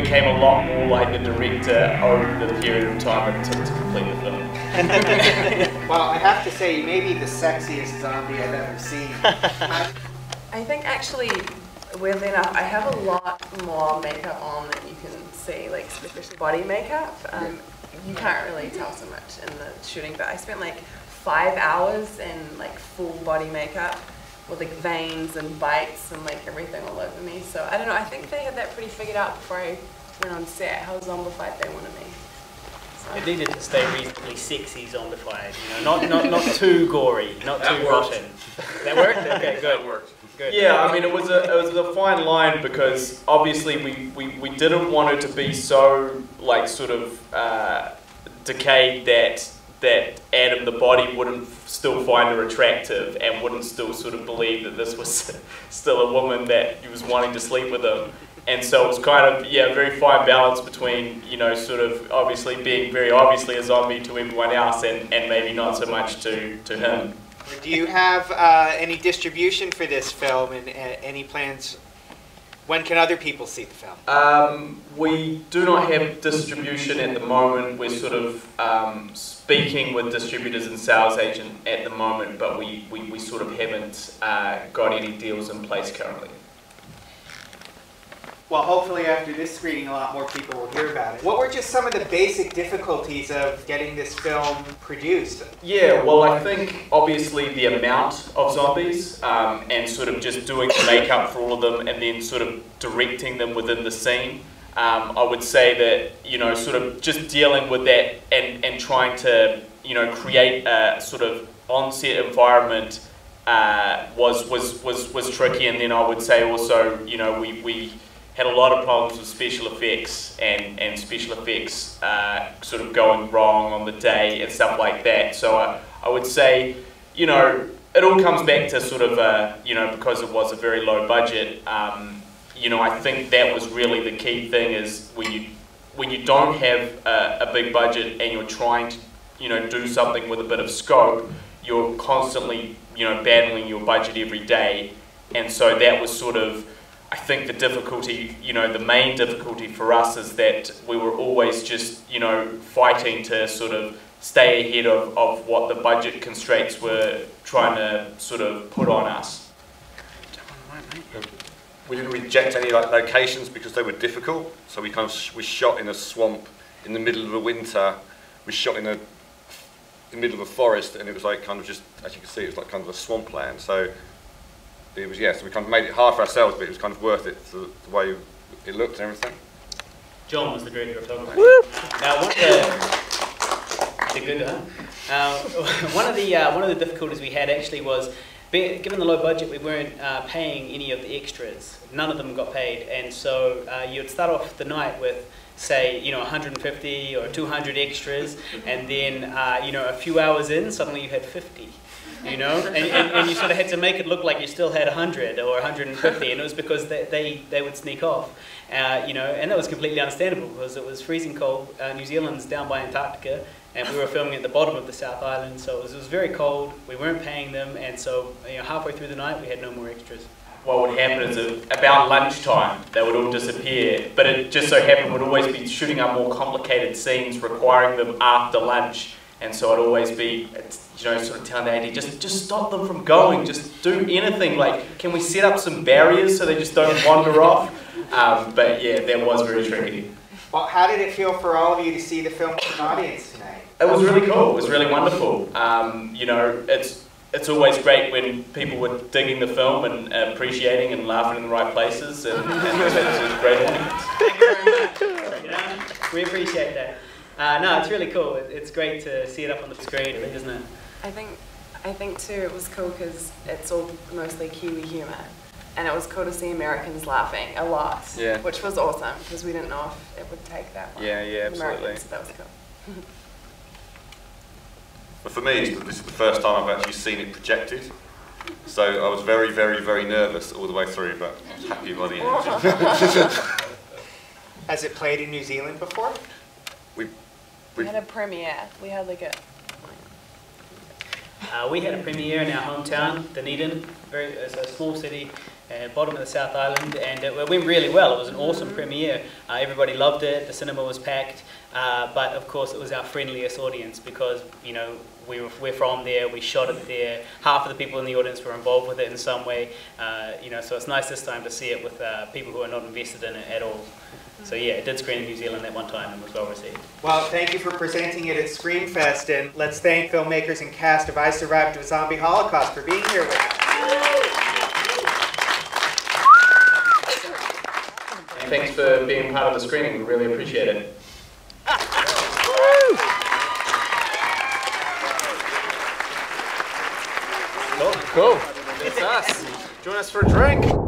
became a lot more like the director over the period of time to complete the film. Well, I have to say, you may be the sexiest zombie I've ever seen. I think actually, weirdly enough, I have a lot more makeup on than you can see, like especially body makeup. You can't really tell so much in the shooting, but I spent like 5 hours in like full body makeup with like veins and bites and like everything all over me. So I don't know, I think they had that pretty figured out before I went on set, how zombified they wanted me. So. It needed to stay reasonably sexy zombified, you know, not too gory, not too rotten. That worked? Okay, good. That worked. Good. Yeah, I mean, it was a fine line because obviously we didn't want it to be so like sort of decayed that Adam the body wouldn't still find her attractive and wouldn't still sort of believe that this was still a woman that he was wanting to sleep with him. And so it was kind of, yeah, a very fine balance between, you know, sort of obviously being very obviously a zombie to everyone else and maybe not so much to him. Do you have any distribution for this film and any plans? When can other people see the film? We do not have distribution at the moment. We're sort of speaking with distributors and sales agents at the moment, but we sort of haven't got any deals in place currently. Well, hopefully after this screening, a lot more people will hear about it. What were just some of the basic difficulties of getting this film produced? Yeah, well, I think obviously the amount of zombies and sort of just doing the makeup for all of them and then sort of directing them within the scene. I would say that, you know, sort of just dealing with that and trying to, you know, create a sort of on-set environment was tricky. And then I would say also, you know, we had a lot of problems with special effects and special effects sort of going wrong on the day and stuff like that. So I would say, you know, it all comes back to sort of, you know, because it was a very low budget, you know, I think that was really the key thing is when you don't have a big budget and you're trying to, you know, do something with a bit of scope, you're constantly, you know, battling your budget every day. And so that was sort of, I think the difficulty, you know, the main difficulty for us is that we were always just, you know, fighting to sort of stay ahead of what the budget constraints were trying to sort of put on us. We didn't reject any like locations because they were difficult. So we we shot in a swamp in the middle of the winter. We shot in the middle of a forest, and it was like kind of just, as you can see, it was like kind of a swampland. So it was, yes, we kind of made it hard for ourselves, but it was kind of worth it for the way it looked and everything. John was the director of photography. Now, one of the difficulties we had actually was, given the low budget, we weren't paying any of the extras. None of them got paid, and so you'd start off the night with, say, you know, 150 or 200 extras, and then you know, a few hours in, suddenly you had 50. You know, and you sort of had to make it look like you still had 100 or 150, and it was because they would sneak off, you know, and that was completely understandable because it was freezing cold. New Zealand's down by Antarctica, and we were filming at the bottom of the South Island, so it was very cold. We weren't paying them, and so, you know, halfway through the night we had no more extras. What would happen is about lunchtime they would all disappear, but it just so happened we'd always be shooting up more complicated scenes requiring them after lunch. And so it'd always be, you know, sort of telling the AD, just stop them from going, just do anything, like, can we set up some barriers so they just don't wander off? But yeah, that was very tricky. Well, how did it feel for all of you to see the film with an audience tonight? It was really cool, it was really wonderful. You know, it's always great when people were digging the film and appreciating and laughing in the right places, and it was a great audience. Thank you very much. We appreciate that. No, it's really cool. It's great to see it up on the screen, isn't it? I think too it was cool because it's all mostly Kiwi humour, and it was cool to see Americans laughing a lot, yeah, which was awesome because we didn't know if it would take that long. Yeah, absolutely. So that was cool. But for me, this is the first time I've actually seen it projected, so I was very, very, very nervous all the way through, but I was happy by the end. Has it played in New Zealand before? We had a premiere. We had like a... We had a premiere in our hometown, Dunedin. It's a small city bottom of the South Island, and it went really well. It was an awesome premiere. Everybody loved it. The cinema was packed, but of course it was our friendliest audience because we're from there. We shot it there. Half of the people in the audience were involved with it in some way. So it's nice this time to see it with people who are not invested in it at all. So yeah, it did screen in New Zealand at one time and was well received. Well, thank you for presenting it at Screamfest, and let's thank filmmakers and cast of I Survived a Zombie Holocaust for being here with us. And thanks for being part of the screening. We really appreciate it. Cool. It's us. Join us for a drink.